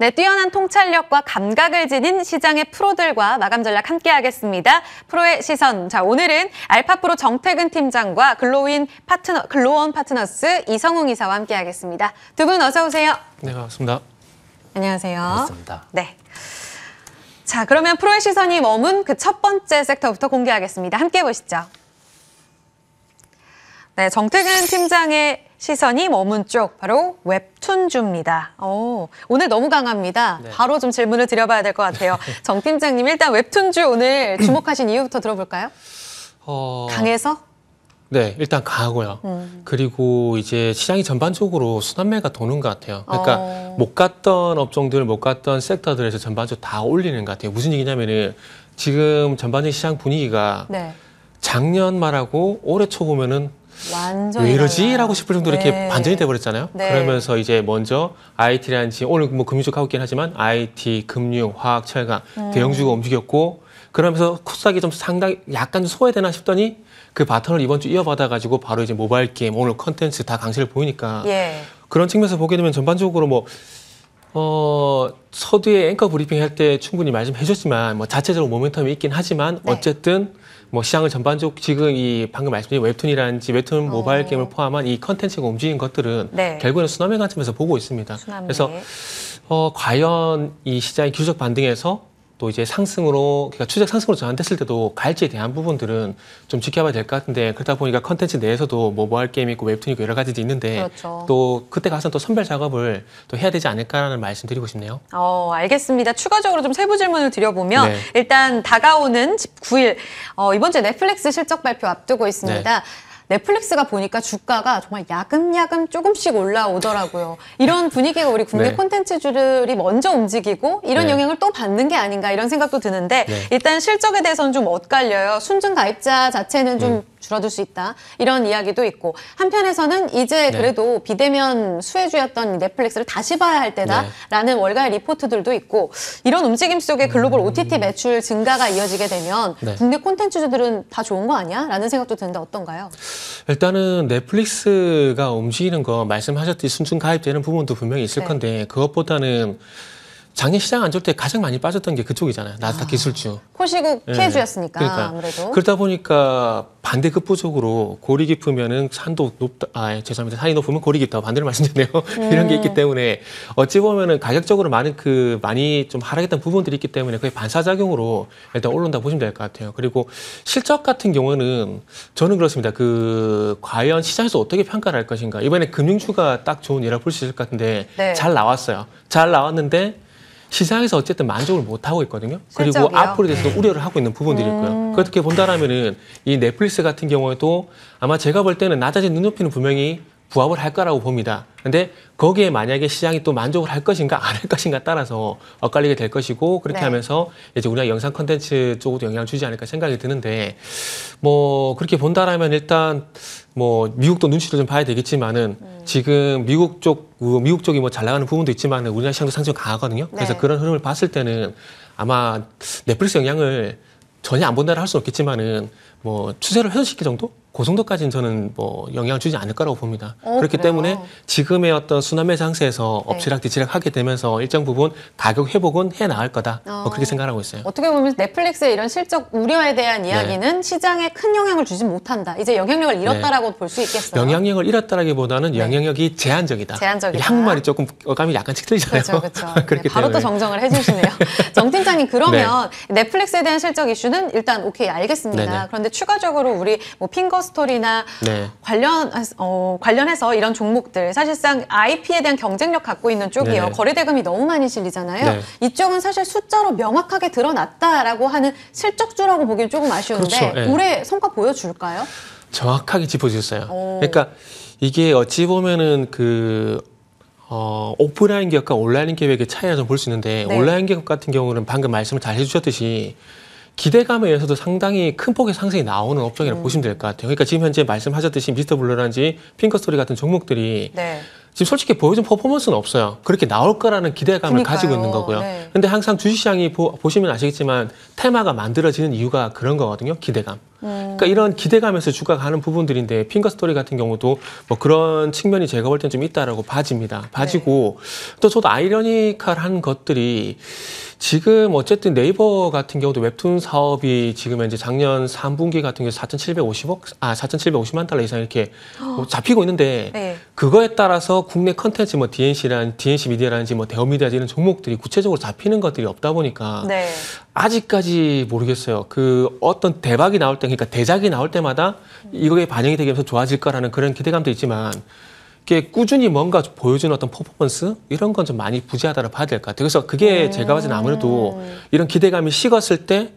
네, 뛰어난 통찰력과 감각을 지닌 시장의 프로들과 마감 전략 함께하겠습니다. 프로의 시선. 자, 오늘은 알파프로 정태근 팀장과 글로원 파트너스 이성웅 이사와 함께하겠습니다. 두 분 어서 오세요. 네, 반갑습니다. 안녕하세요. 반갑습니다. 네. 자, 그러면 프로의 시선이 머문 그 첫 번째 섹터부터 공개하겠습니다. 함께 보시죠. 네, 정태근 팀장의 시선이 머문 쪽, 바로 웹툰주입니다. 오늘 너무 강합니다. 네. 바로 좀 질문을 드려봐야 될 것 같아요. 정 팀장님, 일단 웹툰주 오늘 주목하신 이유부터 들어볼까요? 강해서? 네, 일단 강하고요. 그리고 이제 시장이 전반적으로 순환매가 도는 것 같아요. 그러니까 못 갔던 업종들, 못 갔던 섹터들에서 전반적으로 다 올리는 것 같아요. 무슨 얘기냐면은 지금 전반적인 시장 분위기가 네. 작년 말하고 올해 초 보면은 완전히 왜 이러지? 달라요. 라고 싶을 정도로 네. 이렇게 반전이 돼버렸잖아요. 네. 그러면서 이제 먼저 IT라든지 오늘 뭐 금융 쪽 하고 있긴 하지만 IT, 금융, 화학, 철강 대형주가 움직였고 그러면서 코스닥이 좀 상당히 약간 소외되나 싶더니 그 바턴을 이번 주 이어받아가지고 바로 이제 모바일 게임, 오늘 컨텐츠 다 강세를 보이니까 예. 그런 측면에서 보게 되면 전반적으로 뭐 서두에 앵커 브리핑 할 때 충분히 말씀해 주셨지만 뭐 자체적으로 모멘텀이 있긴 하지만 네. 어쨌든 뭐 시장을 전반적으로 지금 이 방금 말씀드린 웹툰이라든지 웹툰 모바일 게임을 포함한 이 컨텐츠가 움직인 것들은 네. 결국에는 순환매 관점에서 보고 있습니다. 순환매. 그래서 과연 이 시장의 기술적 반등에서 또 이제 상승으로, 그러니까 추적 상승으로 전환됐을 때도 갈지에 대한 부분들은 좀 지켜봐야 될 것 같은데 그러다 보니까 컨텐츠 내에서도 뭐 모바일 게임 있고 웹툰 있고 여러 가지도 있는데 그렇죠. 또 그때 가서 또 선별 작업을 또 해야 되지 않을까라는 말씀 드리고 싶네요. 알겠습니다. 추가적으로 좀 세부 질문을 드려보면 네. 일단 다가오는 19일 이번 주에 넷플릭스 실적 발표 앞두고 있습니다. 네. 넷플릭스가 보니까 주가가 정말 야금야금 조금씩 올라오더라고요. 이런 분위기가 우리 국내 네. 콘텐츠주들이 먼저 움직이고 이런 네. 영향을 또 받는 게 아닌가 이런 생각도 드는데 네. 일단 실적에 대해서는 좀 엇갈려요. 순증 가입자 자체는 좀 줄어들 수 있다. 이런 이야기도 있고 한편에서는 이제 네. 그래도 비대면 수혜주였던 넷플릭스를 다시 봐야 할 때다라는 월가의 리포트들도 있고 이런 움직임 속에 글로벌 OTT 매출 증가가 이어지게 되면 네. 국내 콘텐츠주들은 다 좋은 거 아니야? 라는 생각도 드는데 어떤가요? 일단은 넷플릭스가 움직이는 거 말씀하셨듯이 순증 가입되는 부분도 분명히 있을 네. 건데 그것보다는 작년 시장 안 좋을 때 가장 많이 빠졌던 게 그쪽이잖아요. 나스닥 기술주. 코시국 네. 피해주였으니까 그러니까. 아무래도. 그러다 보니까 반대급부적으로 골이 깊으면은 산도 높다. 죄송합니다. 산이 높으면 골이 깊다. 반대로 말씀드리네요. 이런 게 있기 때문에 어찌 보면은 가격적으로 많이 좀 하락했던 부분들이 있기 때문에 거의 반사작용으로 일단 올라온다 보시면 될 것 같아요. 그리고 실적 같은 경우는 저는 그렇습니다. 과연 시장에서 어떻게 평가를 할 것인가. 이번에 금융주가 딱 좋은 예라고 볼 수 있을 것 같은데 네. 잘 나왔어요. 잘 나왔는데 시장에서 어쨌든 만족을 못 하고 있거든요. 그리고 실적이요? 앞으로 대해서도 우려를 하고 있는 부분들이 있고요. 그렇게 본다라면은 이 넷플릭스 같은 경우에도 아마 제가 볼 때는 낮아진 눈높이는 분명히 부합을 할 거라고 봅니다. 근데 거기에 만약에 시장이 또 만족을 할 것인가 안 할 것인가 따라서 엇갈리게 될 것이고 그렇게 네. 하면서 이제 우리가 영상 콘텐츠 쪽으로 영향을 주지 않을까 생각이 드는데 뭐 그렇게 본다라면 일단 뭐 미국도 눈치를 좀 봐야 되겠지만은 지금 미국 쪽이 뭐 잘 나가는 부분도 있지만은 우리나라 시장도 상승이 강하거든요. 그래서 네. 그런 흐름을 봤을 때는 아마 넷플릭스 영향을 전혀 안 본다라 할 수는 없겠지만은 뭐 추세를 회전시킬 정도? 그 정도까지는 저는 뭐 영향을 주지 않을 거라고 봅니다. 그렇기 그래요? 때문에 지금의 어떤 순환매 상세에서 네. 엎치락뒤치락 하게 되면서 일정 부분 가격 회복은 해 나갈 거다. 뭐 그렇게 생각하고 있어요. 어떻게 보면 넷플릭스의 이런 실적 우려에 대한 이야기는 시장에 큰 영향을 주지 못한다. 이제 영향력을 잃었다라고 볼 수 있겠어요. 영향력을 잃었다라기보다는 영향력이 제한적이다. 제한적이다. 이게 한국말이 조금 어감이 약간씩 틀리잖아요. 그렇죠. 그렇기 바로 또 때문에. 정정을 해주시네요. 정 팀장님 그러면 넷플릭스에 대한 실적 이슈는 일단 오케이 알겠습니다. 네네. 그런데 추가적으로 우리 뭐 핑거스토리나 네. 관련해서 이런 종목들 사실상 IP에 대한 경쟁력 갖고 있는 쪽이요. 네네. 거래 대금이 너무 많이 실리잖아요. 네. 이쪽은 사실 숫자로 명확하게 드러났다라고 하는 실적주라고 보기엔 조금 아쉬운데 그렇죠. 네. 올해 성과 보여줄까요? 정확하게 짚어주셨어요. 그러니까 이게 어찌 보면은 오프라인 기업과 온라인 기업의 차이를 좀 볼 수 있는데 네. 온라인 기업 같은 경우는 방금 말씀을 잘 해주셨듯이 기대감에 의해서도 상당히 큰 폭의 상승이 나오는 업종이라고 보시면 될 것 같아요. 그러니까 지금 현재 말씀하셨듯이 미스터 블루라든지 핑거스토리 같은 종목들이 네. 지금 솔직히 보여준 퍼포먼스는 없어요. 그렇게 나올 거라는 기대감을 그러니까요. 가지고 있는 거고요. 네. 근데 항상 주식시장이 보시면 아시겠지만 테마가 만들어지는 이유가 그런 거거든요. 기대감. 그러니까 이런 기대감에서 주가가 가는 부분들인데 핑거스토리 같은 경우도 뭐 그런 측면이 제가 볼 땐 좀 있다라고 봐집니다. 봐지고 또 저도 아이러니컬한 것들이 지금 어쨌든 네이버 같은 경우도 웹툰 사업이 지금 이제 작년 3분기 같은 경우 4,750만 달러 이상 이렇게 뭐 잡히고 있는데 네. 그거에 따라서 국내 컨텐츠 뭐 DNC 미디어라든지 뭐 대형미디어 이런 종목들이 구체적으로 잡히는 것들이 없다 보니까 네. 아직까지 모르겠어요. 그 어떤 대박이 나올 때, 그러니까 대작이 나올 때마다 이거에 반영이 되면서 좋아질 거라는 그런 기대감도 있지만 이게 꾸준히 뭔가 보여주는 어떤 퍼포먼스 이런 건 좀 많이 부재하다고 봐야 될 것 같아요. 그래서 그게 제가 봤을 때는 아무래도 이런 기대감이 식었을 때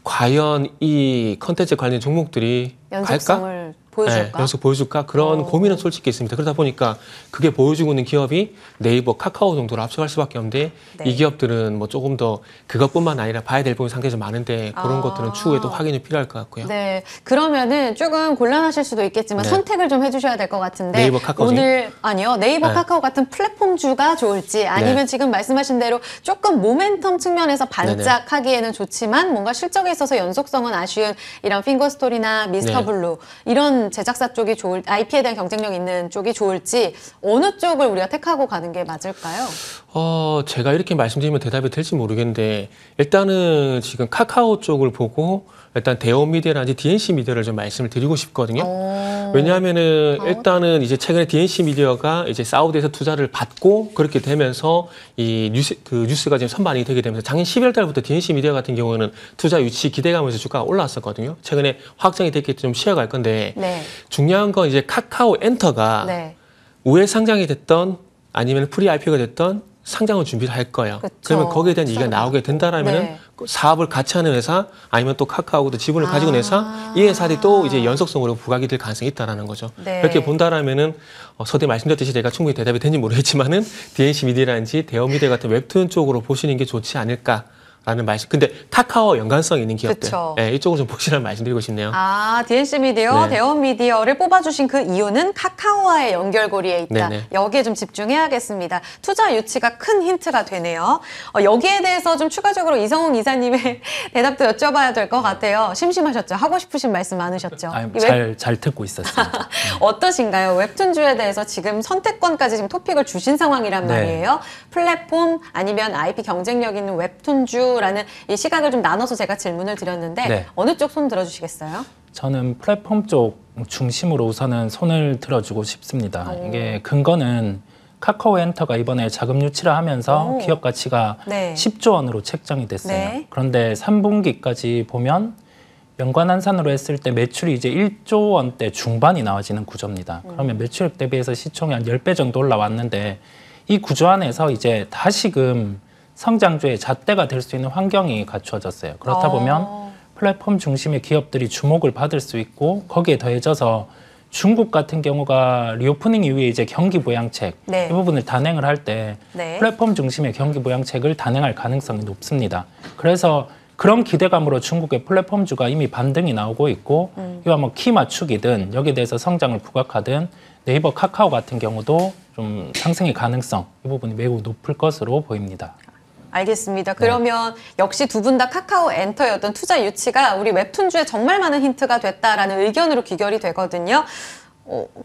과연 이 컨텐츠 관련 종목들이 갈까? 연속성을 보여줄까? 네, 연속 보여줄까? 그런 고민은 솔직히 있습니다. 그러다 보니까 그게 보여주고 있는 기업이 네이버, 카카오 정도로 합쳐갈 수밖에 없는데 네. 이 기업들은 뭐 조금 더 그것뿐만 아니라 봐야 될 부분이 상당히 좀 많은데 그런 것들은 추후에 또 확인이 필요할 것 같고요. 네, 그러면은 조금 곤란하실 수도 있겠지만 네. 선택을 좀 해주셔야 될 것 같은데 네이버, 카카오 오늘 아니요 네이버, 네. 카카오 같은 플랫폼주가 좋을지 아니면 네. 지금 말씀하신 대로 조금 모멘텀 측면에서 반짝하기에는 좋지만 뭔가 실적에 있어서 연속성은 아쉬운 이런 핑거스토리나 미스터 네. 블루 이런 제작사 쪽이 좋을 IP에 대한 경쟁력 있는 쪽이 좋을지 어느 쪽을 우리가 택하고 가는 게 맞을까요? 제가 이렇게 말씀드리면 대답이 될지 모르겠는데 일단은 지금 카카오 쪽을 보고 일단 대형미디어라든지 DNC 미디어를 좀 말씀을 드리고 싶거든요. 왜냐하면은 일단은 이제 최근에 DNC 미디어가 이제 사우디에서 투자를 받고 그렇게 되면서 이 뉴스가 지금 선반영이 되게 되면서 작년 12월 달부터 DNC 미디어 같은 경우는 투자 유치 기대감에서 주가가 올라왔었거든요. 최근에 확정이 됐기 때문에 좀 쉬어갈 건데 네. 중요한 건 이제 카카오 엔터가 네. 우회 상장이 됐던 아니면 프리 IPO가 됐던 상장을 준비를 할 거예요. 그쵸. 그러면 거기에 대한 이익이 나오게 된다라면은 네. 사업을 같이 하는 회사 아니면 또 카카오도 지분을 가지고 있는 회사 이 회사들이 또 이제 연속성으로 부각이 될 가능성이 있다라는 거죠. 네. 그렇게 본다라면은 서두에 말씀드렸듯이 제가 충분히 대답이 되는지 모르겠지만은 DNC 미디어라든지 대형 미디어 같은 웹툰 쪽으로 보시는 게 좋지 않을까. 라는 말씀. 근데 카카오 연관성 있는 기업들. 그쵸. 네, 이쪽으로 좀 보시라는 말씀드리고 싶네요. DNC 미디어, 네. 대원 미디어를 뽑아주신 그 이유는 카카오와의 연결고리에 있다. 네네. 여기에 좀 집중해야겠습니다. 투자 유치가 큰 힌트가 되네요. 여기에 대해서 좀 추가적으로 이성웅 이사님의 대답도 여쭤봐야 될 것 같아요. 심심하셨죠? 하고 싶으신 말씀 많으셨죠? 잘 듣고 있었습니다. 어떠신가요? 웹툰주에 대해서 지금 선택권까지 지금 토픽을 주신 상황이란 네. 말이에요. 플랫폼 아니면 IP 경쟁력 있는 웹툰주라는 이 시각을 좀 나눠서 제가 질문을 드렸는데 네. 어느 쪽 손 들어주시겠어요? 저는 플랫폼 쪽 중심으로 우선은 손을 들어주고 싶습니다. 이게 근거는 카카오 엔터가 이번에 자금 유치를 하면서 기업 가치가 네. 10조 원으로 책정이 됐어요. 네. 그런데 3분기까지 보면 연관환산으로 했을 때 매출이 이제 1조 원대 중반이 나와지는 구조입니다. 그러면 매출액 대비해서 시총이 한 10배 정도 올라왔는데 이 구조 안에서 이제 다시금 성장주의 잣대가 될 수 있는 환경이 갖추어졌어요. 그렇다 보면 플랫폼 중심의 기업들이 주목을 받을 수 있고 거기에 더해져서 중국 같은 경우가 리오프닝 이후에 이제 경기 부양책 네. 이 부분을 단행을 할 때 네. 플랫폼 중심의 경기 부양책을 단행할 가능성이 높습니다. 그래서 그런 기대감으로 중국의 플랫폼주가 이미 반등이 나오고 있고 이와 뭐 키 맞추기든 여기에 대해서 성장을 부각하든 네이버, 카카오 같은 경우도 좀 상승의 가능성 이 부분이 매우 높을 것으로 보입니다. 알겠습니다. 그러면 역시 두 분 다 카카오 엔터였던 투자 유치가 우리 웹툰주에 정말 많은 힌트가 됐다라는 의견으로 귀결이 되거든요.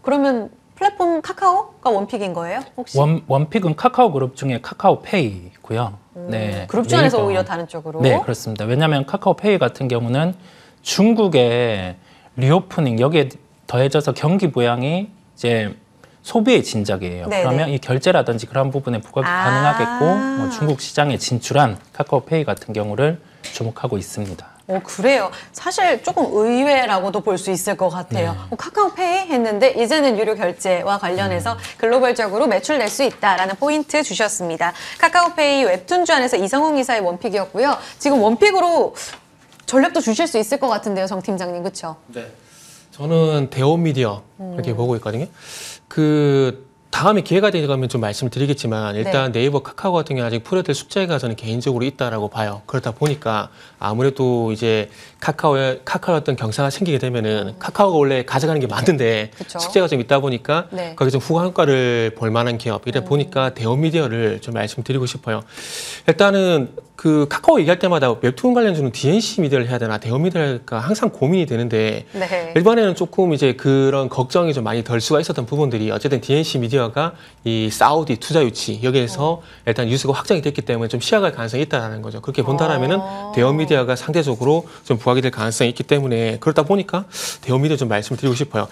그러면 플랫폼 카카오가 원픽인 거예요? 혹시? 원픽은 카카오 그룹 중에 카카오페이고요. 네, 그룹주 안에서 네이버. 오히려 다른 쪽으로? 네, 그렇습니다. 왜냐하면 카카오페이 같은 경우는 중국의 리오프닝 여기에 더해져서 경기 부양이 이제 소비의 진작이에요. 네네. 그러면 이 결제라든지 그런 부분에 부각이 가능하겠고 뭐 중국 시장에 진출한 카카오페이 같은 경우를 주목하고 있습니다. 그래요. 사실 조금 의외라고도 볼 수 있을 것 같아요. 카카오페이 했는데 이제는 유료 결제와 관련해서 글로벌적으로 매출 낼 수 있다라는 포인트 주셨습니다. 카카오페이 웹툰주 안에서 이성웅 이사의 원픽이었고요. 지금 원픽으로 전략도 주실 수 있을 것 같은데요, 정 팀장님. 그렇죠? 네. 저는 대원 미디어 이렇게 보고 있거든요. 다음에 기회가 되면 좀 말씀드리겠지만 일단 네. 네이버, 카카오 같은 경우는 아직 풀어야 될 숙제가 저는 개인적으로 있다라고 봐요. 그렇다 보니까 아무래도 이제 카카오의 어떤 경사가 생기게 되면은 카카오가 원래 가져가는 게 맞는데 그쵸. 숙제가 좀 있다 보니까 네. 거기 좀 후가 효과를 볼 만한 기업 이래 보니까 대형 미디어를 좀 말씀드리고 싶어요. 일단은 그 카카오 얘기할 때마다 웹툰 관련주는 DNC 미디어를 해야 되나 대형 미디어가 항상 고민이 되는데 네. 일반에는 조금 이제 그런 걱정이 좀 많이 덜 수가 있었던 부분들이 어쨌든 DNC 미디어가 이 사우디 투자 유치 여기에서 일단 유수가 확정이 됐기 때문에 좀 시야갈 가능성이 있다는 거죠. 그렇게 본다라면은 대형 미디어가 상대적으로 좀 부각이 될 가능성이 있기 때문에 그러다 보니까 대형 미디어 좀 말씀드리고 싶어요.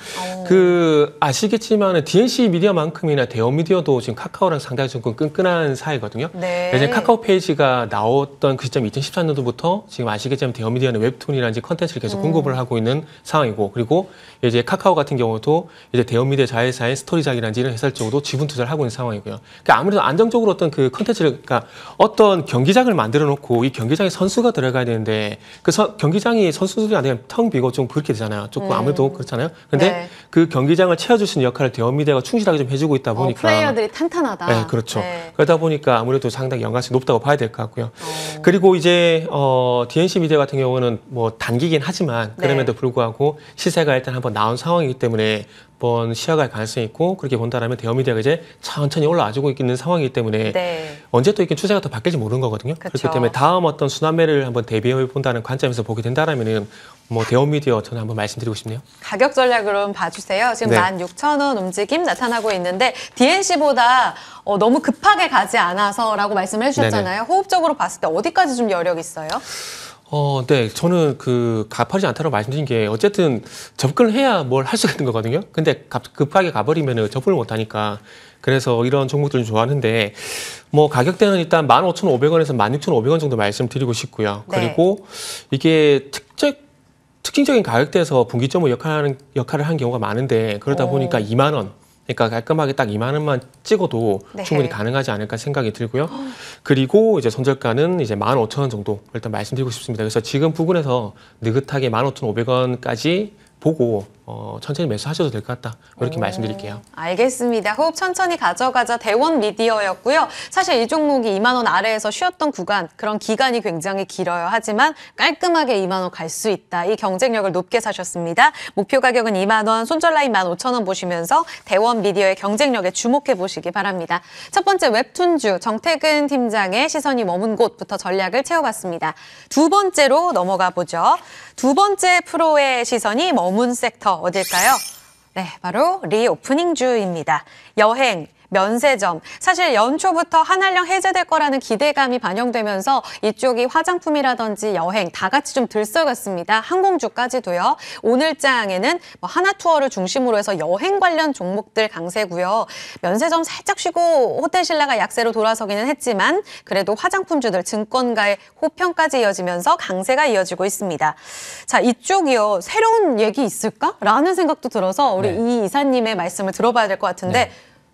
그 아시겠지만 DNC 미디어만큼이나 대형 미디어도 지금 카카오랑 상당히 좀 끈끈한 사이거든요. 네. 예전에 카카오 페이지가 나왔던 그 시점 2014년도부터 지금 아시겠지만 대형 미디어는 웹툰이라든지 컨텐츠를 계속 공급을 하고 있는 상황이고 그리고 이제 카카오 같은 경우도 이제 대형 미디어 자회사의 스토리작이라든지 이런 회사 쪽으로 지분 투자를 하고 있는 상황이고요. 그러니까 아무래도 안정적으로 어떤 그 컨텐츠를 그러니까 어떤 경기장을 만들어 놓고 이 경기장에 선수가 들어가야 되는데 그 경기장이 선수들이 안 되면 텅 비고 좀 그렇게 되잖아요. 조금 아무래도 그렇잖아요. 근데 네. 그 경기장을 채워줄 수 있는 역할을 대형 미디어가 충실하게 좀 해주고 있다 보니까 플레이어들이 탄탄하다. 네, 그렇죠. 네. 그러다 보니까 아무래도 상당히 연관성이 높다고 봐야 될 것 같고요. 그리고 이제 DNC 미디어 같은 경우는 뭐 단기긴 하지만 그럼에도 네. 불구하고 시세가 일단 한번 나온 상황이기 때문에 한번 시야갈 가능성이 있고 그렇게 본다라면 대형 미디어가 이제 천천히 올라와주고 있는 상황이기 때문에 네. 언제 또 이렇게 추세가 더 바뀔지 모르는 거거든요. 그쵸. 그렇기 때문에 다음 어떤 순환매를 한번 대비해 본다는 관점에서 보게 된다라면은 뭐 대형 미디어 저는 한번 말씀드리고 싶네요. 가격 전략으로 한번 봐주세요. 지금 네. 16,000원 움직임 나타나고 있는데 DNC보다 너무 급하게 가지 않아서라고 말씀을 해주셨잖아요. 호흡적으로 봤을 때 어디까지 좀 여력 있어요? 네. 저는 그 가파르지 않다고 말씀드린 게 어쨌든 접근을 해야 뭘 할 수가 있는 거거든요. 근데 급하게 가버리면은 접근을 못 하니까 그래서 이런 종목들을 좋아하는데 뭐 가격대는 일단 15,500원에서 16,500원 정도 말씀드리고 싶고요. 네. 그리고 이게 특징적인 가격대에서 분기점으로 역할을 한 경우가 많은데 그러다 보니까 2만 원. 그러니까 깔끔하게 딱 2만 원만 찍어도 네. 충분히 가능하지 않을까 생각이 들고요. 그리고 이제 손절가는 이제 15,000원 정도 일단 말씀드리고 싶습니다. 그래서 지금 부근에서 느긋하게 15,500원까지 보고 천천히 매수하셔도 될 것 같다. 이렇게 말씀드릴게요. 알겠습니다. 호흡 천천히 가져가자 대원 미디어였고요. 사실 이 종목이 2만 원 아래에서 쉬었던 구간, 그런 기간이 굉장히 길어요. 하지만 깔끔하게 2만 원 갈 수 있다. 이 경쟁력을 높게 사셨습니다. 목표 가격은 2만 원, 손절 라인 15,000원 보시면서 대원 미디어의 경쟁력에 주목해 보시기 바랍니다. 첫 번째 웹툰주 정태근 팀장의 시선이 머문 곳부터 전략을 채워봤습니다. 두 번째로 넘어가 보죠. 두 번째 프로의 시선이 머문 섹터 어딜까요? 네, 바로 리오프닝주입니다. 여행, 면세점. 사실 연초부터 한한령 해제될 거라는 기대감이 반영되면서 이쪽이 화장품이라든지 여행 다 같이 좀 들썩였습니다. 항공주까지도요. 오늘 장에는 하나투어를 중심으로 해서 여행 관련 종목들 강세고요. 면세점 살짝 쉬고 호텔신라가 약세로 돌아서기는 했지만 그래도 화장품주들 증권가의 호평까지 이어지면서 강세가 이어지고 있습니다. 자, 이쪽이요. 새로운 얘기 있을까? 라는 생각도 들어서 우리 이 이사님의 말씀을 들어봐야 될 것 같은데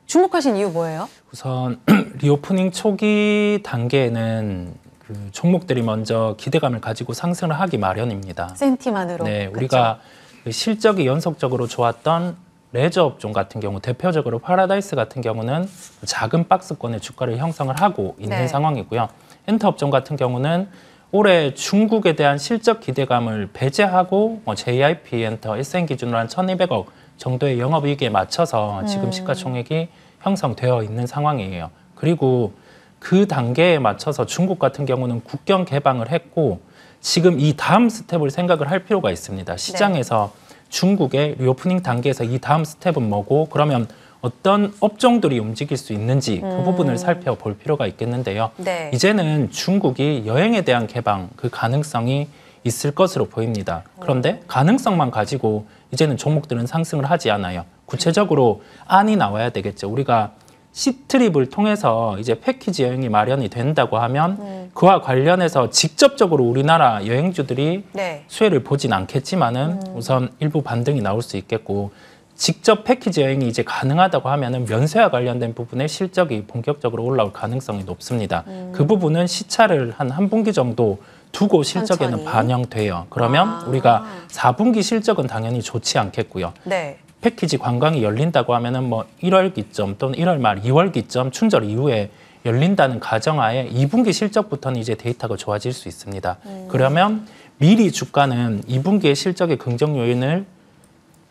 주목하신 이유 뭐예요? 우선 리오프닝 초기 단계에는 그 종목들이 먼저 기대감을 가지고 상승을 하기 마련입니다. 센티만으로. 네, 그쵸? 우리가 그 실적이 연속적으로 좋았던 레저 업종 같은 경우, 대표적으로 파라다이스 같은 경우는 작은 박스권의 주가를 형성을 하고 있는 네. 상황이고요. 엔터 업종 같은 경우는 올해 중국에 대한 실적 기대감을 배제하고 JIP 엔터, SN 기준으로 한 1,200억 정도의 영업이익에 맞춰서 지금 시가총액이 형성되어 있는 상황이에요. 그리고 그 단계에 맞춰서 중국 같은 경우는 국경 개방을 했고 지금 이 다음 스텝을 생각을 할 필요가 있습니다. 시장에서 중국의 리오프닝 단계에서 이 다음 스텝은 뭐고 그러면 어떤 업종들이 움직일 수 있는지 그 부분을 살펴볼 필요가 있겠는데요. 네. 이제는 중국이 여행에 대한 개방 그 가능성이 있을 것으로 보입니다. 그런데 가능성만 가지고 이제는 종목들은 상승을 하지 않아요. 구체적으로 안이 나와야 되겠죠. 우리가 시트립을 통해서 이제 패키지 여행이 마련이 된다고 하면 그와 관련해서 직접적으로 우리나라 여행주들이 수혜를 보진 않겠지만은 우선 일부 반등이 나올 수 있겠고 직접 패키지 여행이 이제 가능하다고 하면은 면세와 관련된 부분에 실적이 본격적으로 올라올 가능성이 높습니다. 그 부분은 시차를 한 분기 정도 두고 실적에는 천천히. 반영돼요. 그러면 우리가 4분기 실적은 당연히 좋지 않겠고요. 네. 패키지 관광이 열린다고 하면은 뭐 1월 기점 또는 1월 말 2월 기점 춘절 이후에 열린다는 가정하에 2분기 실적부터는 이제 데이터가 좋아질 수 있습니다. 그러면 미리 주가는 2분기의 실적의 긍정 요인을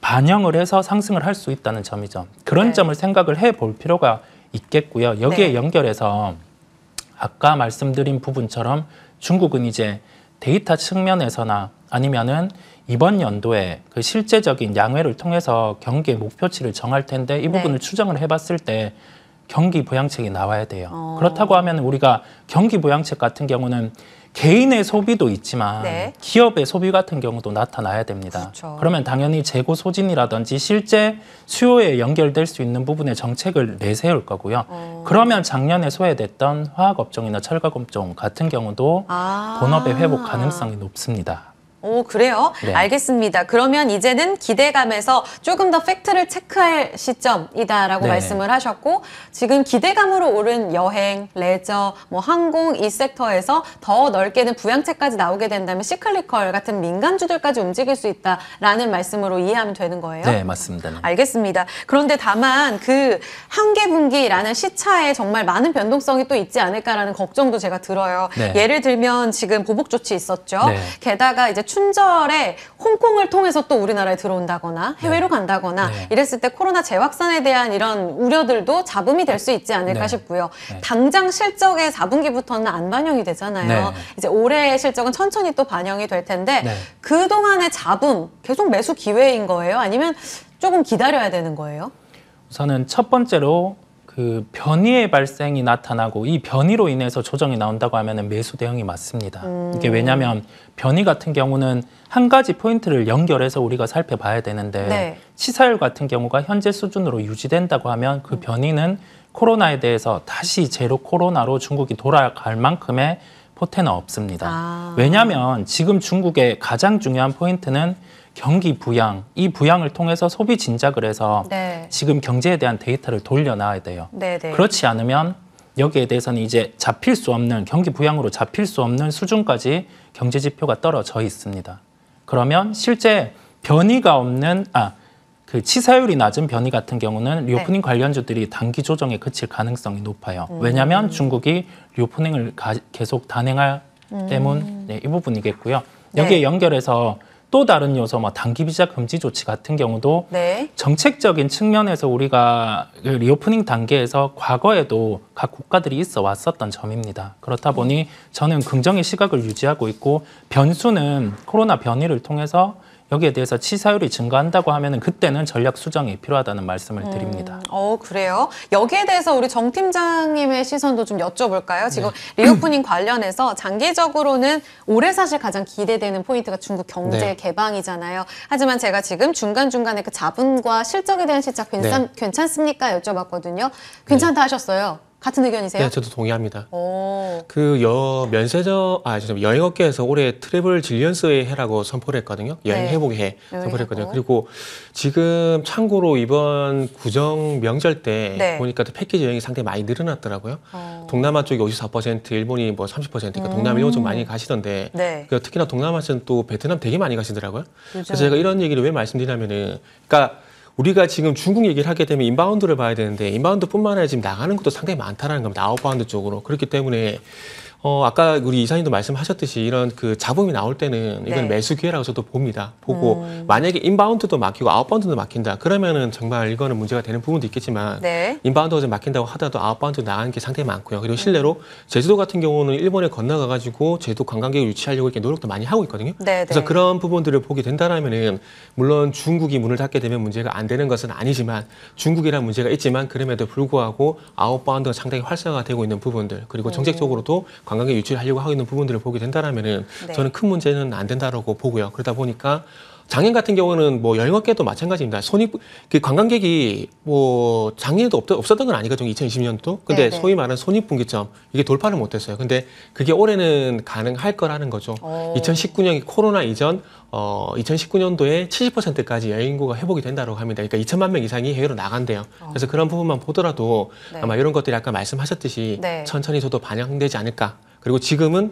반영을 해서 상승을 할 수 있다는 점이죠. 그런 네. 점을 생각을 해볼 필요가 있겠고요. 여기에 네. 연결해서 아까 말씀드린 부분처럼 중국은 이제 데이터 측면에서나 아니면은 이번 연도에 그 실제적인 양회를 통해서 경기의 목표치를 정할 텐데 이 부분을 네. 추정을 해봤을 때 경기 부양책이 나와야 돼요. 그렇다고 하면 우리가 경기 부양책 같은 경우는 개인의 소비도 있지만 네. 기업의 소비 같은 경우도 나타나야 됩니다. 그렇죠. 그러면 당연히 재고 소진이라든지 실제 수요에 연결될 수 있는 부분의 정책을 내세울 거고요. 그러면 작년에 소외됐던 화학업종이나 철강업종 같은 경우도 본업의 회복 가능성이 높습니다. 오, 그래요? 네. 알겠습니다. 그러면 이제는 기대감에서 조금 더 팩트를 체크할 시점이다라고 네. 말씀을 하셨고, 지금 기대감으로 오른 여행, 레저, 뭐 항공 이 섹터에서 더 넓게는 부양책까지 나오게 된다면 시클리컬 같은 민간주들까지 움직일 수 있다라는 말씀으로 이해하면 되는 거예요? 네, 맞습니다. 네. 알겠습니다. 그런데 다만 그 한계 분기라는 시차에 정말 많은 변동성이 또 있지 않을까라는 걱정도 제가 들어요. 네. 예를 들면 지금 보복 조치 있었죠. 네. 게다가 이제 춘절에 홍콩을 통해서 또 우리나라에 들어온다거나 해외로 간다거나 네. 이랬을 때 코로나 재확산에 대한 이런 우려들도 잡음이 될 수 있지 않을까 네. 싶고요. 네. 당장 실적에 4분기부터는 안 반영이 되잖아요. 네. 이제 올해의 실적은 천천히 또 반영이 될 텐데 네. 그동안의 잡음 계속 매수 기회인 거예요? 아니면 조금 기다려야 되는 거예요? 우선은 첫 번째로 그 변이의 발생이 나타나고 이 변이로 인해서 조정이 나온다고 하면 매수 대응이 맞습니다. 이게 왜냐하면 변이 같은 경우는 한 가지 포인트를 연결해서 우리가 살펴봐야 되는데 네. 치사율 같은 경우가 현재 수준으로 유지된다고 하면 그 변이는 코로나에 대해서 다시 제로 코로나로 중국이 돌아갈 만큼의 포텐은 없습니다. 왜냐하면 지금 중국의 가장 중요한 포인트는 경기 부양, 이 부양을 통해서 소비 진작을 해서 네. 지금 경제에 대한 데이터를 돌려놔야 돼요. 네네. 그렇지 않으면 여기에 대해서는 이제 잡힐 수 없는, 경기 부양으로 잡힐 수 없는 수준까지 경제 지표가 떨어져 있습니다. 그러면 실제 변이가 없는, 그 치사율이 낮은 변이 같은 경우는 리오프닝 관련주들이 단기 조정에 그칠 가능성이 높아요. 왜냐하면 중국이 리오프닝을 계속 단행할 때문, 네, 이 부분이겠고요. 여기에 네. 연결해서 또 다른 요소, 뭐 단기 비자 금지 조치 같은 경우도 네. 정책적인 측면에서 우리가 그 리오프닝 단계에서 과거에도 각 국가들이 있어 왔었던 점입니다. 그렇다 보니 저는 긍정의 시각을 유지하고 있고, 변수는 코로나 변이를 통해서 여기에 대해서 치사율이 증가한다고 하면은 그때는 전략 수정이 필요하다는 말씀을 드립니다. 그래요? 여기에 대해서 우리 정 팀장님의 시선도 좀 여쭤볼까요? 지금 리오프닝 관련해서 장기적으로는 올해 사실 가장 기대되는 포인트가 중국 경제 네. 개방이잖아요. 하지만 제가 지금 중간중간에 그 자본과 실적에 대한 시작 괜찮습니까? 여쭤봤거든요. 괜찮다 하셨어요. 같은 의견이세요? 네, 저도 동의합니다. 오. 그 여행업계에서 올해 트래블 질리언스의 해라고 선포를 했거든요. 여행 네. 회복의 해 여행 선포를 했거든요. 회복. 그리고 지금 참고로 이번 구정 명절 때 네. 보니까 또 패키지 여행이 상당히 많이 늘어났더라고요. 동남아 쪽이 54%, 일본이 뭐 30%니까 동남아 일본 좀 많이 가시던데 네. 그 특히나 동남아시아는 또 베트남 되게 많이 가시더라고요. 그죠. 그래서 제가 이런 얘기를 왜 말씀드리냐면은, 그러니까 우리가 지금 중국 얘기를 하게 되면 인바운드를 봐야 되는데 인바운드뿐만 아니라 지금 나가는 것도 상당히 많다는 겁니다. 아웃바운드 쪽으로. 그렇기 때문에 아까 우리 이사님도 말씀하셨듯이 이런 그 잡음이 나올 때는 이건 네. 매수 기회라고 저도 봅니다. 보고 만약에 인바운드도 막히고 아웃바운드도 막힌다. 그러면은 정말 이거는 문제가 되는 부분도 있겠지만 네. 인바운드가 좀 막힌다고 하더라도 아웃바운드 나가는 게 상당히 많고요. 그리고 실내로 제주도 같은 경우는 일본에 건너가가지고 제주도 관광객을 유치하려고 이렇게 노력도 많이 하고 있거든요. 네, 그래서 네. 그런 부분들을 보게 된다라면은 물론 중국이 문을 닫게 되면 문제가 안 되는 것은 아니지만 중국이란 문제가 있지만 그럼에도 불구하고 아웃바운드가 상당히 활성화되고 있는 부분들, 그리고 정책적으로도 관광객 유치를 하려고 하고 있는 부분들을 보게 된다라면은 네. 저는 큰 문제는 안 된다라고 보고요. 그러다 보니까 작년 같은 경우는 뭐 여행업계도 마찬가지입니다. 그 관광객이 뭐 작년에도 없었던 건 아니거든요. 2020년도. 근데 네네. 소위 말하는 손익분기점 이게 돌파를 못했어요. 근데 그게 올해는 가능할 거라는 거죠. 2019년이 코로나 이전 2019년도에 70%까지 여행 인구가 회복이 된다고 합니다. 그러니까 2천만 명 이상이 해외로 나간대요. 그래서 그런 부분만 보더라도 네. 아마 이런 것들이 아까 말씀하셨듯이 네. 천천히 저도 반영되지 않을까. 그리고 지금은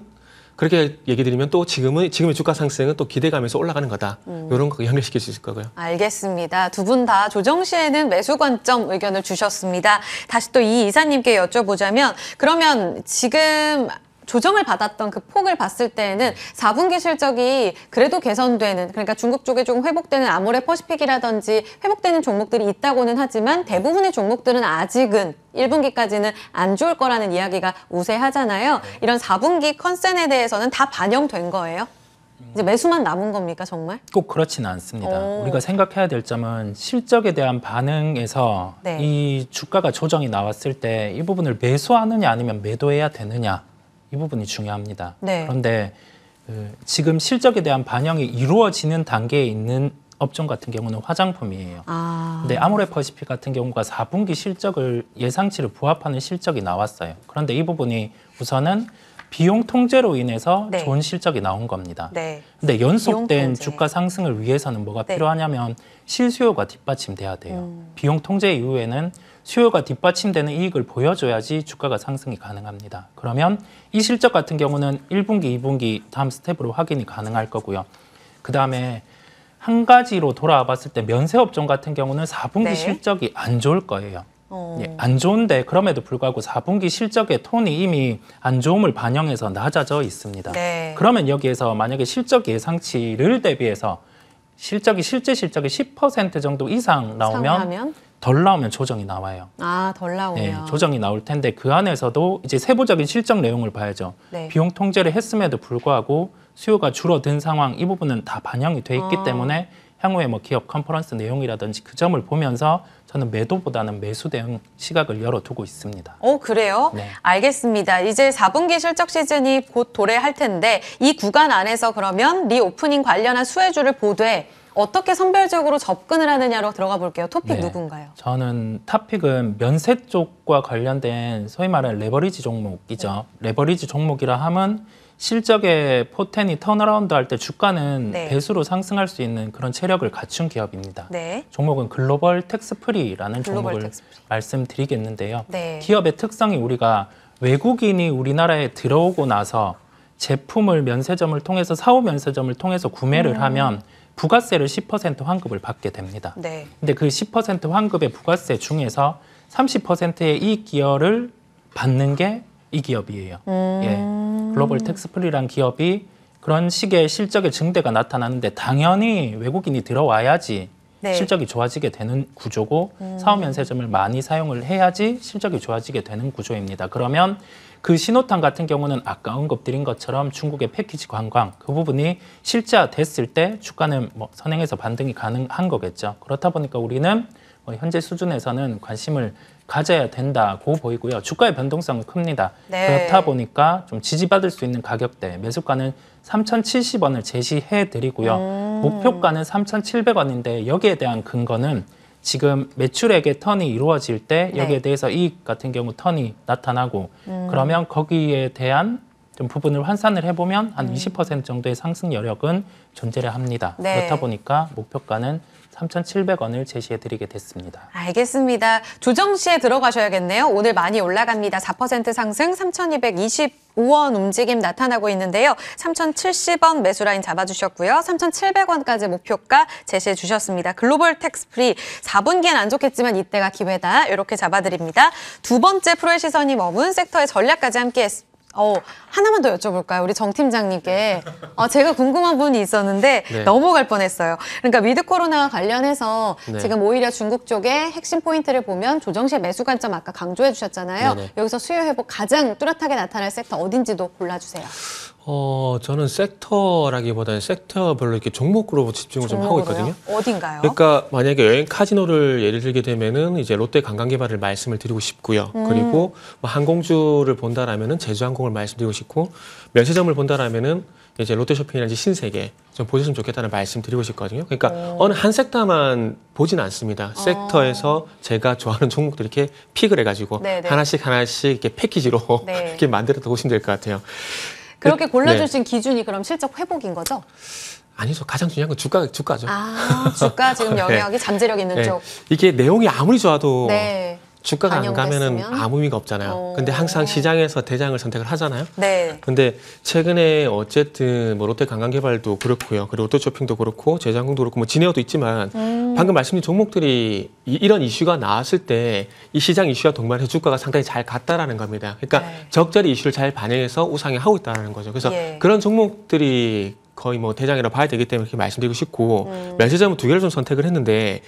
그렇게 얘기 드리면 또 지금의 주가 상승은 또 기대감에서 올라가는 거다. 이런 거 연결시킬 수 있을 거고요. 알겠습니다. 두 분 다 조정 시에는 매수 관점 의견을 주셨습니다. 다시 또 이 이사님께 여쭤보자면 그러면 지금 조정을 받았던 그 폭을 봤을 때에는 4분기 실적이 그래도 개선되는, 그러니까 중국 쪽에 조금 회복되는 아모레 퍼시픽이라든지 회복되는 종목들이 있다고는 하지만 대부분의 종목들은 아직은 1분기까지는 안 좋을 거라는 이야기가 우세하잖아요. 이런 4분기 컨센에 대해서는 다 반영된 거예요? 이제 매수만 남은 겁니까, 정말? 꼭 그렇지는 않습니다. 오. 우리가 생각해야 될 점은 실적에 대한 반응에서 네. 이 주가가 조정이 나왔을 때 이 부분을 매수하느냐 아니면 매도해야 되느냐, 이 부분이 중요합니다. 네. 그런데 지금 실적에 대한 반영이 이루어지는 단계에 있는 업종 같은 경우는 화장품이에요. 근데 아모레 퍼시픽 같은 경우가 4분기 실적을 예상치를 부합하는 실적이 나왔어요. 그런데 이 부분이 우선은 비용 통제로 인해서 네. 좋은 실적이 나온 겁니다. 네. 근데 비용 연속된 통제. 주가 상승을 위해서는 뭐가 네. 필요하냐면 실수요가 뒷받침돼야 돼요. 비용 통제 이후에는 수요가 뒷받침되는 이익을 보여줘야지 주가가 상승이 가능합니다. 그러면 이 실적 같은 경우는 1분기, 2분기 다음 스텝으로 확인이 가능할 거고요. 그다음에 한 가지로 돌아와 봤을 때 면세업종 같은 경우는 4분기 네. 실적이 안 좋을 거예요. 예, 안 좋은데 그럼에도 불구하고 4분기 실적의 톤이 이미 안 좋음을 반영해서 낮아져 있습니다. 네. 그러면 여기에서 만약에 실적 예상치를 대비해서 실제 실적이 10% 정도 이상 나오면 상회하면? 덜 나오면 조정이 나와요. 덜 나오면. 네, 조정이 나올 텐데 그 안에서도 이제 세부적인 실적 내용을 봐야죠. 네. 비용 통제를 했음에도 불구하고 수요가 줄어든 상황, 이 부분은 다 반영이 돼 있기 때문에 향후에 뭐 기업 컨퍼런스 내용이라든지 그 점을 보면서 저는 매도보다는 매수 대응 시각을 열어두고 있습니다. 그래요? 네. 알겠습니다. 이제 4분기 실적 시즌이 곧 도래할 텐데 이 구간 안에서 그러면 리오프닝 관련한 수혜주를 보되 어떻게 선별적으로 접근을 하느냐로 들어가 볼게요. 토픽 네. 누군가요? 저는 탑픽은 면세 쪽과 관련된 소위 말하는 레버리지 종목이죠. 레버리지 종목이라 하면 실적의 포텐이 턴어라운드 할 때 주가는 네. 배수로 상승할 수 있는 그런 체력을 갖춘 기업입니다. 네. 종목은 글로벌 텍스프리라는 글로벌 종목을 텍스프리. 말씀드리겠는데요. 네. 기업의 특성이 우리가 외국인이 우리나라에 들어오고 나서 제품을 면세점을 통해서 사후 면세점을 통해서 구매를 하면 부가세를 10% 환급을 받게 됩니다. 네. 근데 그 10% 환급의 부가세 중에서 30%의 이익 기여를 받는 게 이 기업이에요. 예. 글로벌 텍스프리란 기업이 그런 식의 실적의 증대가 나타나는데 당연히 외국인이 들어와야지 네. 실적이 좋아지게 되는 구조고 사후 면세점을 많이 사용을 해야지 실적이 좋아지게 되는 구조입니다. 그러면 그 신호탄 같은 경우는 아까 언급드린 것처럼 중국의 패키지 관광 그 부분이 실제화됐을 때 주가는 뭐 선행해서 반등이 가능한 거겠죠. 그렇다 보니까 우리는 현재 수준에서는 관심을 가져야 된다고 보이고요. 주가의 변동성은 큽니다. 네. 그렇다 보니까 좀 지지받을 수 있는 가격대 매수가는 3,070원을 제시해 드리고요. 목표가는 3,700원인데 여기에 대한 근거는 지금 매출액의 턴이 이루어질 때 여기에 네. 대해서 이익 같은 경우 턴이 나타나고 그러면 거기에 대한 좀 부분을 환산을 해보면 한 20% 정도의 상승 여력은 존재를 합니다. 네. 그렇다 보니까 목표가는 3,700원을 제시해드리게 됐습니다. 알겠습니다. 조정 시에 들어가셔야겠네요. 오늘 많이 올라갑니다. 4% 상승 3,225원 움직임 나타나고 있는데요. 3,070원 매수 라인 잡아주셨고요. 3,700원까지 목표가 제시해 주셨습니다. 글로벌 텍스프리 4분기엔 안 좋겠지만 이때가 기회다. 이렇게 잡아드립니다. 두 번째 프로의 시선이 머문 섹터의 전략까지 함께 했습니다. 하나만 더 여쭤볼까요? 우리 정 팀장님께. 제가 궁금한 부분이 있었는데 네. 넘어갈 뻔했어요. 그러니까 위드 코로나와 관련해서 네. 지금 오히려 중국 쪽의 핵심 포인트를 보면 조정시의 매수 관점 아까 강조해 주셨잖아요. 네네. 여기서 수요 회복 가장 뚜렷하게 나타날 섹터 어딘지도 골라주세요. 저는 섹터라기보다는 섹터별로 이렇게 종목으로 집중을 좀 하고 종목으로요? 있거든요. 어딘가요? 그러니까 만약에 여행 카지노를 예를 들게 되면은 이제 롯데 관광개발을 말씀을 드리고 싶고요. 그리고 뭐 항공주를 본다라면은 제주항공을 말씀드리고 싶고 면세점을 본다라면은 이제 롯데쇼핑이라든지 신세계 좀 보셨으면 좋겠다는 말씀드리고 싶거든요. 그러니까 어느 한 섹터만 보진 않습니다. 섹터에서 제가 좋아하는 종목들 이렇게 픽을 해가지고 네네. 하나씩 이렇게 패키지로 네. 이렇게 만들어 보시면 될 것 같아요. 그렇게 골라주신 기준이 그럼 실적 회복인 거죠? 아니죠. 가장 중요한 건 주가죠. 주가 지금 영역이 잠재력 있는 네. 쪽. 이게 내용이 아무리 좋아도 네. 주가가 안 가면은 반영됐으면? 아무 의미가 없잖아요. 근데 항상 시장에서 대장을 선택을 하잖아요. 네. 근데 최근에 어쨌든 뭐 롯데관광개발도 그렇고요. 그리고 롯데쇼핑도 그렇고 제장공도 그렇고 뭐 진에어도 있지만 방금 말씀드린 종목들이 이런 이슈가 나왔을 때 이 시장 이슈와 동반해서 주가가 상당히 잘 갔다라는 겁니다. 그러니까 네. 적절히 이슈를 잘 반영해서 우상향 하고 있다는 거죠. 그래서 예. 그런 종목들이 거의 뭐 대장이라고 봐야 되기 때문에 이렇게 말씀드리고 싶고 면세점은 두 개를 좀 선택을 했는데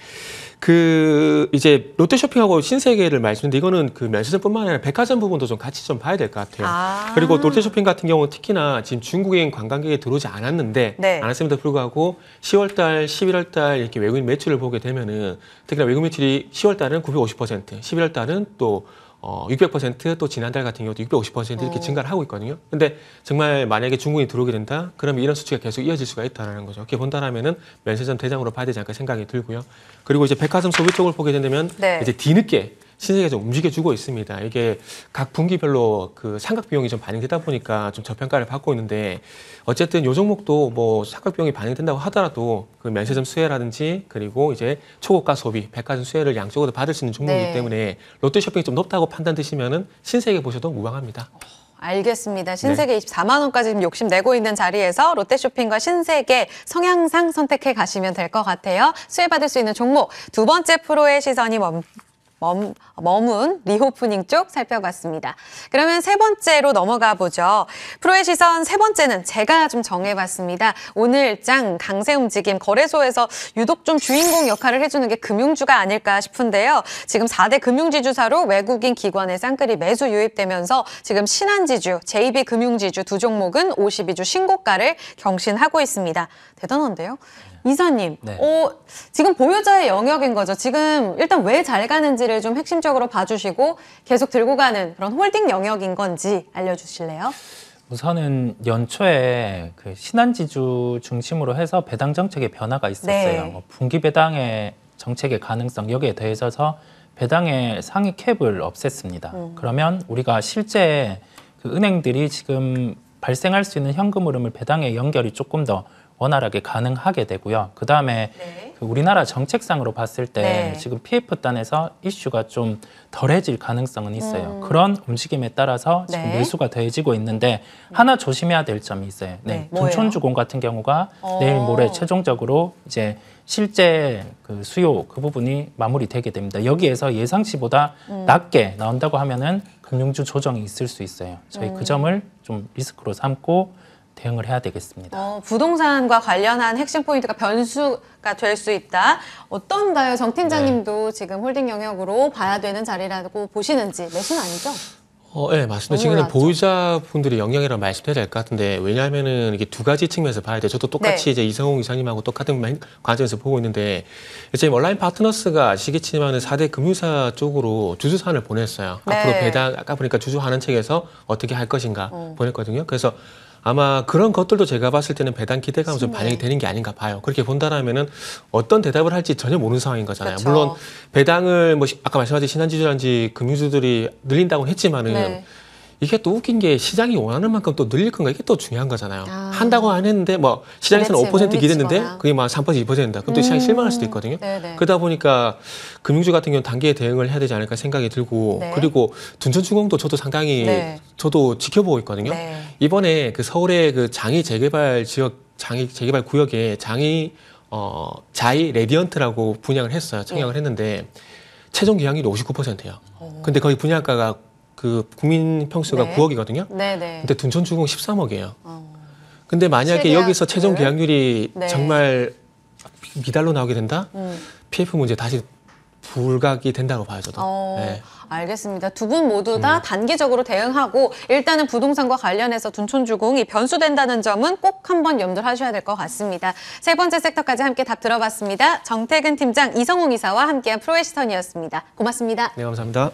그 이제 롯데쇼핑하고 신세계를 말씀드렸는데 이거는 그 면세점뿐만 아니라 백화점 부분도 좀 같이 좀 봐야 될 것 같아요. 아. 그리고 롯데쇼핑 같은 경우는 특히나 지금 중국인 관광객이 들어오지 않았는데 네. 않았음에도 불구하고 10월달, 11월달 이렇게 외국인 매출을 보게 되면은 특히나 외국 매출이 10월달은 950%, 11월달은 또 600%, 또 지난달 같은 경우도 650% 이렇게 증가를 하고 있거든요. 근데 정말 만약에 중국인이 들어오게 된다? 그러면 이런 수치가 계속 이어질 수가 있다는 거죠. 이렇게 본다라면은 면세점 대장으로 봐야 되지 않을까 생각이 들고요. 그리고 이제 백화점 소비 쪽을 보게 된다면 네. 이제 뒤늦게 신세계가 좀 움직여주고 있습니다. 이게 각 분기별로 그 상각 비용이 좀 반영되다 보니까 좀 저평가를 받고 있는데 어쨌든 요 종목도 뭐 상각 비용이 반영된다고 하더라도 그 면세점 수혜라든지 그리고 이제 초고가 소비, 백화점 수혜를 양쪽으로 받을 수 있는 종목이기 네. 때문에 롯데쇼핑이 좀 높다고 판단되시면은 신세계 보셔도 무방합니다. 알겠습니다. 신세계 24만 원까지 지금 욕심내고 있는 자리에서 롯데쇼핑과 신세계 성향상 선택해 가시면 될 것 같아요. 수혜받을 수 있는 종목 두 번째 프로의 시선이 머문 리오프닝 쪽 살펴봤습니다. 그러면 세 번째로 넘어가 보죠. 프로의 시선 세 번째는 제가 좀 정해봤습니다. 오늘 장 강세 움직임 거래소에서 유독 좀 주인공 역할을 해주는 게 금융주가 아닐까 싶은데요. 지금 4대 금융지주사로 외국인 기관의 쌍끌이 매수 유입되면서 지금 신한지주, JB금융지주 두 종목은 52주 신고가를 경신하고 있습니다. 대단한데요? 이사님, 네. 지금 보유자의 영역인 거죠. 지금 일단 왜 잘 가는지를 좀 핵심적으로 봐주시고 계속 들고 가는 그런 홀딩 영역인 건지 알려주실래요? 우선은 연초에 그 신한지주 중심으로 해서 배당 정책의 변화가 있었어요. 네. 뭐 분기 배당의 정책의 가능성 여기에 더해져서 배당의 상위 캡을 없앴습니다. 그러면 우리가 실제 그 은행들이 지금 발생할 수 있는 현금 흐름을 배당에 연결이 조금 더 원활하게 가능하게 되고요. 그다음에 네. 그 우리나라 정책상으로 봤을 때 네. 지금 PF단에서 이슈가 좀 덜해질 가능성은 있어요. 그런 움직임에 따라서 지금 네. 매수가 더해지고 있는데 하나 조심해야 될 점이 있어요. 네, 뭐예요? 둔촌주공 같은 경우가 내일 모레 최종적으로 이제 실제 그 수요 그 부분이 마무리되게 됩니다. 여기에서 예상치보다 낮게 나온다고 하면은 금융주 조정이 있을 수 있어요. 저희 그 점을 좀 리스크로 삼고 대응을 해야 되겠습니다. 부동산과 관련한 핵심 포인트가 변수가 될 수 있다. 어떤가요? 정 팀장님도 지금 홀딩 영역으로 봐야 되는 자리라고 보시는지. 매수는 아니죠? 네, 맞습니다. 너무 지금은 올랐죠? 보유자분들이 영향이라고 말씀드려야 될 것 같은데 왜냐하면은 이게 두 가지 측면에서 봐야 돼요. 저도 똑같이 네. 이제 이성홍 이사님하고 똑같은 관점에서 보고 있는데 이제 온라인 파트너스가 아시겠지만은 4대 금융사 쪽으로 주주산을 보냈어요. 네. 앞으로 배당 아까 보니까 주주하는 책에서 어떻게 할 것인가 보냈거든요. 그래서 아마 그런 것들도 제가 봤을 때는 배당 기대감이 좀 반영이 되는 게 아닌가 봐요. 그렇게 본다라면은 어떤 대답을 할지 전혀 모르는 상황인 거잖아요. 그렇죠. 물론 배당을 뭐 아까 말씀하신 신한지주라든지 금융주들이 늘린다고 했지만은 네. 이게 또 웃긴 게 시장이 원하는 만큼 또 늘릴 건가 이게 또 중요한 거잖아요. 아. 한다고 안 했는데 뭐 시장에서는 기대치에 5% 기대했는데 못 미치거나. 그게 막 3% 2%다. 그럼 또 시장이 실망할 수도 있거든요. 네네. 그러다 보니까 금융주 같은 경우는 단기에 대응을 해야 되지 않을까 생각이 들고 네. 그리고 둔촌주공도 저도 상당히 네. 저도 지켜보고 있거든요. 네. 이번에 그 서울의 그 장이 재개발 지역 장이 재개발 구역에 장이 자이 레디언트라고 분양을 했어요. 청약을 했는데 최종 계약률이 59%예요. 근데 거기 분양가가 그 국민 평수가 네. 9억이거든요. 네네. 근데 둔촌주공 13억이에요. 근데 만약에 실계약률. 여기서 최종 계약률이 네. 정말 미달로 나오게 된다? PF 문제 다시 불각이 된다고 봐요, 저도. 네. 알겠습니다. 두 분 모두 다 단기적으로 대응하고 일단은 부동산과 관련해서 둔촌주공이 변수된다는 점은 꼭 한번 염두를 하셔야 될 것 같습니다. 세 번째 섹터까지 함께 답 들어봤습니다. 정태근 팀장, 이성웅 이사와 함께한 프로의 시선이었습니다. 고맙습니다. 네, 감사합니다.